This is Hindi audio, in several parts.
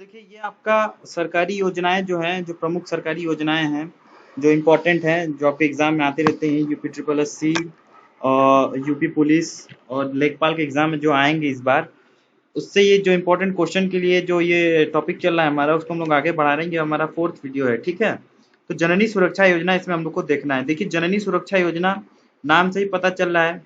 देखिए ये आपका सरकारी योजनाएं जो हैं, जो प्रमुख सरकारी योजनाएं हैं, जो इम्पोर्टेंट हैं, जो आपके एग्जाम में आते रहते हैं, यूपी ट्रिपल एस सी और यूपी पुलिस और लेखपाल के एग्जाम में जो आएंगे इस बार, उससे ये जो इम्पोर्टेंट क्वेश्चन के लिए जो ये टॉपिक चल रहा है हमारा, उसको हम लोग आगे बढ़ा रहेंगे। हमारा 4th वीडियो है, ठीक है। तो जननी सुरक्षा योजना, इसमें हम लोग को देखना है। देखिए जननी सुरक्षा योजना नाम से ही पता चल रहा है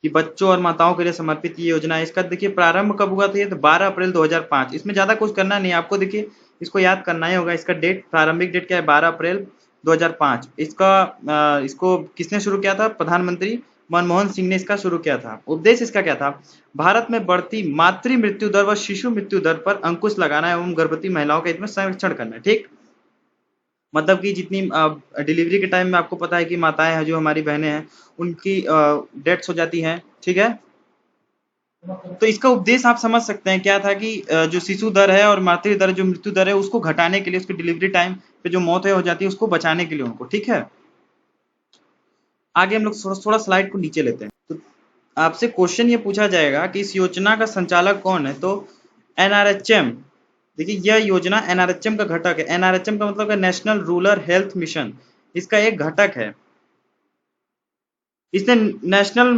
कि बच्चों और माताओं के लिए समर्पित ये योजना है। इसका देखिए प्रारंभ कब हुआ था, ये तो 12 अप्रैल 2005। इसमें ज्यादा कुछ करना नहीं है आपको, देखिए इसको याद करना ही होगा। इसका डेट, प्रारंभिक डेट क्या है, 12 अप्रैल 2005। इसको किसने शुरू किया था? प्रधानमंत्री मनमोहन सिंह ने इसका शुरू किया था। उद्देश्य इसका क्या था? भारत में बढ़ती मातृ मृत्यु दर व शिशु मृत्यु दर पर अंकुश लगाना एवं गर्भवती महिलाओं के हित में संरक्षण करना, ठीक। मतलब कि जितनी डिलीवरी के टाइम में आपको पता है कि माताएं हैं, जो हमारी बहनें हैं, उनकी डेथ्स हो जाती हैं, ठीक है। तो इसका उपदेश आप समझ सकते हैं क्या था कि जो शिशु दर है और मातृ दर, जो मृत्यु दर है, उसको घटाने के लिए, उसकी डिलीवरी टाइम पे जो मौत हो जाती है उसको बचाने के लिए उनको, ठीक है। आगे हम लोग थोड़ा थोड़ा स्लाइड को नीचे लेते हैं। तो आपसे क्वेश्चन ये पूछा जाएगा कि इस योजना का संचालक कौन है, तो एनआरएचएम। देखिए यह योजना एनआरएचएम का घटक है। एनआरएचएम का मतलब है नेशनल रूरल हेल्थ मिशन, इसका एक घटक है। इसने नेशनल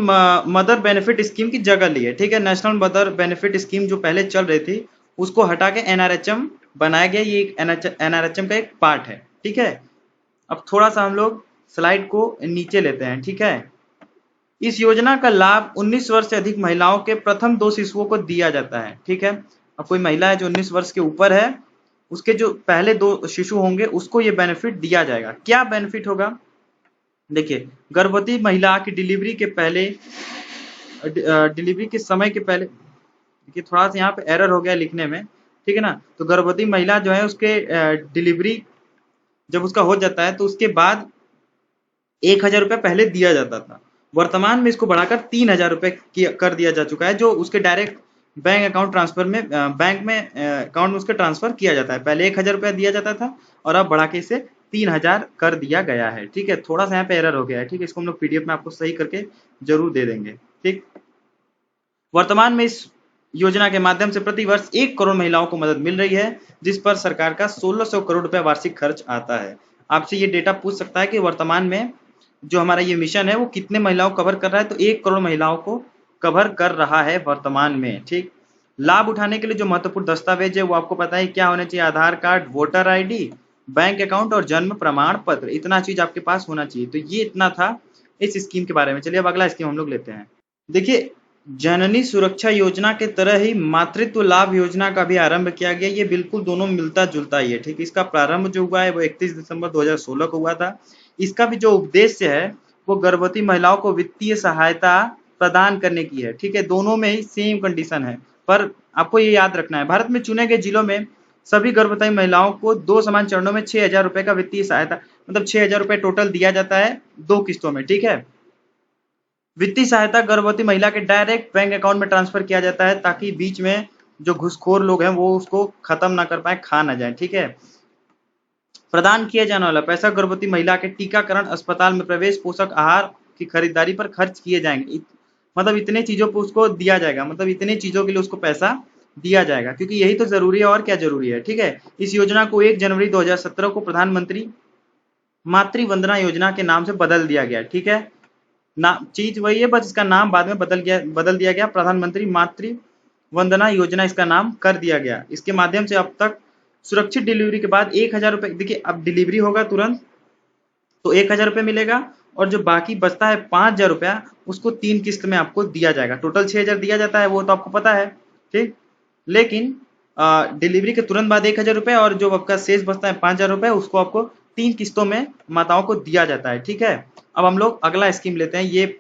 मदर बेनिफिट स्कीम की जगह ली है, ठीक है। नेशनल मदर बेनिफिट स्कीम जो पहले चल रही थी उसको हटा के एनआरएचएम बनाया गया। ये एनआरएचएम का एक पार्ट है, ठीक है। अब थोड़ा सा हम लोग स्लाइड को नीचे लेते हैं, ठीक है। इस योजना का लाभ 19 वर्ष से अधिक महिलाओं के प्रथम 2 शिशुओं को दिया जाता है, ठीक है। अब कोई महिला है जो 19 वर्ष के ऊपर है, उसके जो पहले 2 शिशु होंगे उसको ये बेनिफिट दिया जाएगा। क्या बेनिफिट होगा? देखिए गर्भवती महिला की डिलीवरी के पहले, डिलीवरी के समय के पहले, देखिए थोड़ा सा यहाँ पे एरर हो गया लिखने में, ठीक है ना। तो गर्भवती महिला जो है उसके डिलीवरी जब उसका हो जाता है तो उसके बाद 1,000 रुपये पहले दिया जाता था। वर्तमान में इसको बढ़ाकर 3,000 रुपये कर दिया जा चुका है, जो उसके डायरेक्ट बैंक अकाउंट ट्रांसफर में, बैंक में अकाउंट में उसके ट्रांसफर किया जाता है। पहले 1,000 रुपया दिया जाता था और अब बढ़ा के इसे 3,000 कर दिया गया है, ठीक है। थोड़ा सा यहाँ पे एरर हो गया है, ठीक है। इसको हम लोग पीडीएफ में आपको सही करके जरूर दे देंगे, ठीक। वर्तमान में इस योजना के माध्यम से प्रति वर्ष 1 करोड़ महिलाओं को मदद मिल रही है, जिस पर सरकार का 1600 करोड़ रुपया वार्षिक खर्च आता है। आपसे ये डेटा पूछ सकता है कि वर्तमान में जो हमारा ये मिशन है वो कितने महिलाओं को कवर कर रहा है, तो 1 करोड़ महिलाओं को कवर कर रहा है वर्तमान में, ठीक। लाभ उठाने के लिए जो महत्वपूर्ण दस्तावेज है वो आपको पता है क्या होने चाहिए? Aadhaar card, voter ID, bank account और जन्म प्रमाण पत्र। इतना चीज आपके पास होना चाहिए। तो ये इतना था इस स्कीम के बारे में। चलिए अब अगला स्कीम हम लोग लेते हैं। देखिए जननी सुरक्षा योजना के तरह ही मातृत्व लाभ योजना का भी आरंभ किया गया। ये बिल्कुल दोनों मिलता जुलता ही है, ठीक। इसका प्रारंभ जो हुआ है वो 31 दिसंबर 2016 को हुआ था। इसका भी जो उद्देश्य है वो गर्भवती महिलाओं को वित्तीय सहायता प्रदान करने की है, ठीक है। दोनों में ही सेम कंडीशन है, पर आपको ये याद रखना है, भारत में चुने गए जिलों में सभी गर्भवती महिलाओं को 2 समान चरणों में 6,000 रुपए का वित्तीय सहायता, मतलब 6,000 रुपए टोटल दिया जाता है 2 किस्तों में, ठीक है। वित्तीय सहायता गर्भवती महिला के डायरेक्ट बैंक अकाउंट में ट्रांसफर किया जाता है, ताकि बीच में जो घुसखोर लोग हैं वो उसको खत्म ना कर पाए, खा ना जाए, ठीक है। प्रदान किया जाने वाला पैसा गर्भवती महिला के टीकाकरण, अस्पताल में प्रवेश, पोषक आहार की खरीदारी पर खर्च किए जाएंगे। मतलब इतने चीजों पर उसको दिया जाएगा, मतलब इतने चीजों के लिए उसको पैसा दिया जाएगा, क्योंकि यही तो जरूरी है, और क्या जरूरी है, ठीक है। इस योजना को 1 जनवरी 2017 को प्रधानमंत्री मातृ वंदना योजना के नाम से बदल दिया गया, ठीक है। ना चीज वही है, बस इसका नाम बाद में बदल दिया गया। प्रधानमंत्री मातृ वंदना योजना इसका नाम कर दिया गया। इसके माध्यम से अब तक सुरक्षित डिलीवरी के बाद 1,000 रुपए, देखिए अब डिलीवरी होगा तुरंत तो 1,000 रुपए मिलेगा, और जो बाकी बचता है 5,000 रुपया उसको 3 किस्त में आपको दिया जाएगा। टोटल 6,000 दिया जाता है, वो तो आपको पता है, ठीक। लेकिन डिलीवरी के तुरंत बाद 1,000 रुपए, और जो आपका शेष बचता है 5,000 रुपए, उसको आपको 3 किस्तों में माताओं को दिया जाता है, ठीक है। अब हम लोग अगला स्कीम लेते हैं। ये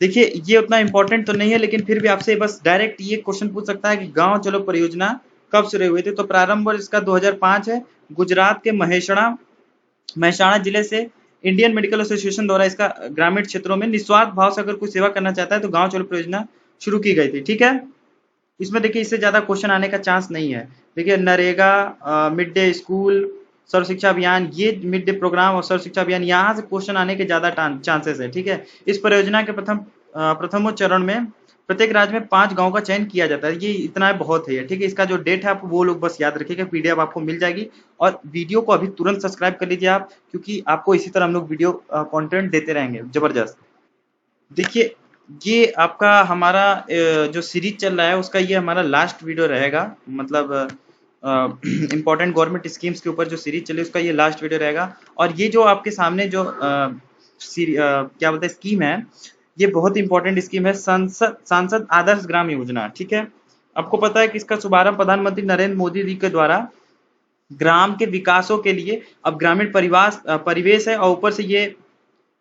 देखिए ये उतना इंपॉर्टेंट तो नहीं है, लेकिन फिर भी आपसे बस डायरेक्ट ये क्वेश्चन पूछ सकता है कि गांव चलो परियोजना कब शुरू हुई थी, तो प्रारंभ वर्ष इसका 2005 है। गुजरात के महसाणा जिले से इंडियन मेडिकल एसोसिएशन द्वारा इसका ग्रामीण क्षेत्रों में निस्वार्थ भाव से अगर कोई सेवा करना चाहता है तो गांव चलो परियोजना शुरू की गई थी, ठीक है। इसमें देखिए इससे ज्यादा क्वेश्चन आने का चांस नहीं है। देखिए नरेगा, मिड डे स्कूल, सर्व शिक्षा अभियान, ये मिड डे प्रोग्राम और सर्व शिक्षा अभियान, यहाँ से क्वेश्चन आने के ज्यादा चांसेस है, ठीक है। इस परियोजना के प्रथम प्रथमों चरण में प्रत्येक राज्य में 5 गांव का चयन किया जाता है। ये इतना बहुत है, ठीक है। इसका जो डेट है आप वो लोग बस याद रखिएगा, पीडीएफ आपको मिल जाएगी। और वीडियो को अभी तुरंत सब्सक्राइब कर लीजिए आप, क्योंकि आपको इसी तरह हम लोग वीडियो कंटेंट देते रहेंगे जबरदस्त। देखिए, ये आपका हमारा जो सीरीज चल रहा है उसका ये हमारा लास्ट वीडियो रहेगा। मतलब इम्पोर्टेंट गवर्नमेंट स्कीम्स के ऊपर जो सीरीज चली उसका ये लास्ट वीडियो रहेगा। और ये जो आपके सामने जो क्या बोलते हैं स्कीम है, ये बहुत इंपॉर्टेंट स्कीम है, सांसद आदर्श ग्राम योजना, ठीक है। आपको पता है कि इसका शुभारंभ प्रधानमंत्री नरेंद्र मोदी जी के द्वारा ग्राम के विकासों के लिए, अब ग्रामीण परिवेश है और ऊपर से ये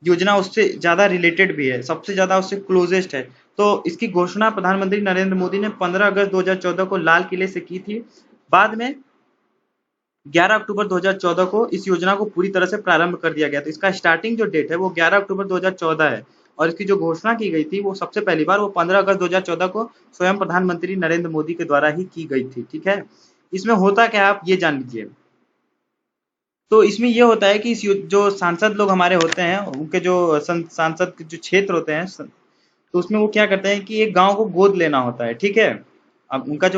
योजना उससे ज्यादा रिलेटेड भी है, सबसे ज्यादा उससे क्लोजेस्ट है। तो इसकी घोषणा प्रधानमंत्री नरेंद्र मोदी ने 15 अगस्त 2014 को लाल किले से की थी। बाद में 11 अक्टूबर 2014 को इस योजना को पूरी तरह से प्रारंभ कर दिया गया। तो इसका स्टार्टिंग जो डेट है वो 11 अक्टूबर 2014 है, और इसकी जो घोषणा की गई थी वो सबसे पहली बार वो 15 अगस्त 2014 को स्वयं प्रधानमंत्री नरेंद्र मोदी के द्वारा ही की गई थी, ठीक है। इसमें होता क्या है आप ये जान लीजिए। तो इसमें ये होता है कि जो सांसद लोग हमारे होते हैं उनके जो सांसद के जो क्षेत्र होते हैं, तो उसमें वो क्या करते हैं कि एक गांव को गोद लेना होता है, ठीक है। अब उनका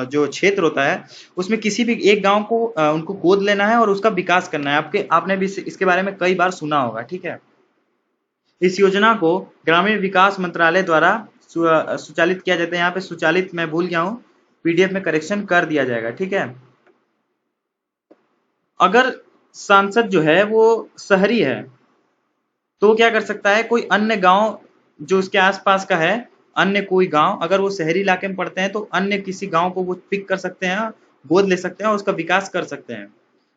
जो क्षेत्र होता है उसमें किसी भी एक गांव को उनको गोद लेना है और उसका विकास करना है। आपने भी इसके बारे में कई बार सुना होगा, ठीक है। इस योजना को ग्रामीण विकास मंत्रालय द्वारा सुचालित किया जाता है। यहाँ पे सुचालित मैं भूल गया हूँ, पीडीएफ में करेक्शन कर दिया जाएगा, ठीक है। अगर सांसद जो है वो शहरी है तो क्या कर सकता है, कोई अन्य गांव जो उसके आसपास का है, अन्य कोई गांव अगर वो शहरी इलाके में पड़ते हैं तो अन्य किसी गांव को वो पिक कर सकते हैं, गोद ले सकते हैं और उसका विकास कर सकते हैं।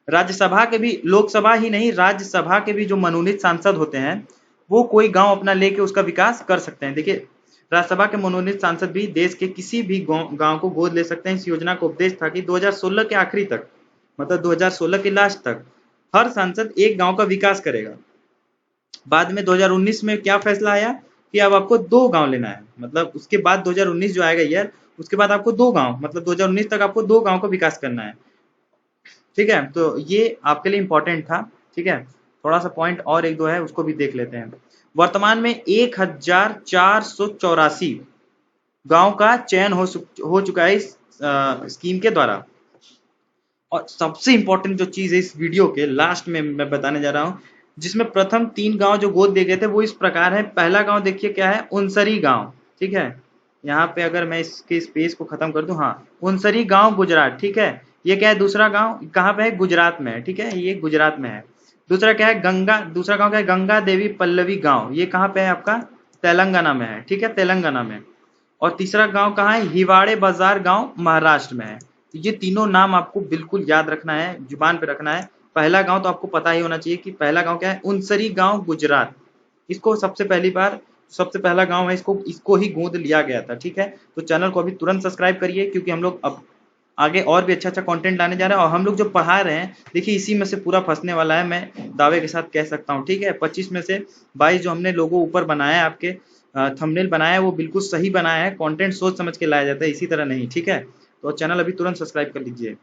राज्यसभा के भी, लोकसभा ही नहीं राज्यसभा के भी जो मनोनीत सांसद होते हैं वो कोई गांव अपना लेके उसका विकास कर सकते हैं। देखिए, राज्यसभा के मनोनीत सांसद भी देश के किसी भी गांव को गोद ले सकते हैं। इस योजना का उपदेश था कि 2016 के आखिरी तक, मतलब 2016 के लास्ट तक हर सांसद एक गांव का विकास करेगा। बाद में 2019 में क्या फैसला आया कि अब आपको 2 गांव लेना है, मतलब उसके बाद 2019 जो आएगा ईयर, उसके बाद आपको 2 गांव, मतलब 2019 तक आपको 2 गांव का विकास करना है, ठीक है। तो ये आपके लिए इंपॉर्टेंट था, ठीक है। थोड़ा सा पॉइंट और एक दो है उसको भी देख लेते हैं। वर्तमान में 1484 गांव का चयन हो चुका है इस स्कीम के द्वारा। और सबसे इंपॉर्टेंट जो चीज है इस वीडियो के लास्ट में मैं बताने जा रहा हूं, जिसमें प्रथम 3 गांव जो गोद दिए गए थे वो इस प्रकार है। पहला गांव देखिए क्या है, उनसरी गांव, ठीक है। यहाँ पे अगर मैं इसके स्पेस को खत्म कर दूं, हाँ, उनसरी गांव गुजरात, ठीक है। ये क्या है, दूसरा गांव कहाँ पे है, गुजरात में है, ठीक है, ये गुजरात में है। दूसरा क्या है, दूसरा गांव क्या है, गंगा देवी पल्लवी गांव, ये कहाँ पे है आपका, तेलंगाना में है, ठीक है, तेलंगाना में। और तीसरा गांव कहाँ है, हिवाड़े बाजार गांव महाराष्ट्र में है। तो ये तीनों नाम आपको बिल्कुल याद रखना है, जुबान पे रखना है। पहला गांव तो आपको पता ही होना चाहिए कि पहला गांव क्या है, उनसरी गांव गुजरात। इसको सबसे पहला गांव है, इसको ही गोद लिया गया था, ठीक है। तो चैनल को अभी तुरंत सब्सक्राइब करिए, क्योंकि हम लोग अब आगे और भी अच्छा कंटेंट लाने जा रहे हैं। और हम लोग जो पढ़ा रहे हैं देखिए इसी में से पूरा फंसने वाला है, मैं दावे के साथ कह सकता हूँ, ठीक है। 25 में से 22 जो हमने लोगो ऊपर बनाया है, आपके थंबनेल बनाया है, वो बिल्कुल सही बनाया है। कंटेंट सोच समझ के लाया जाता है, इसी तरह नहीं, ठीक है। तो चैनल अभी तुरंत सब्सक्राइब कर लीजिए।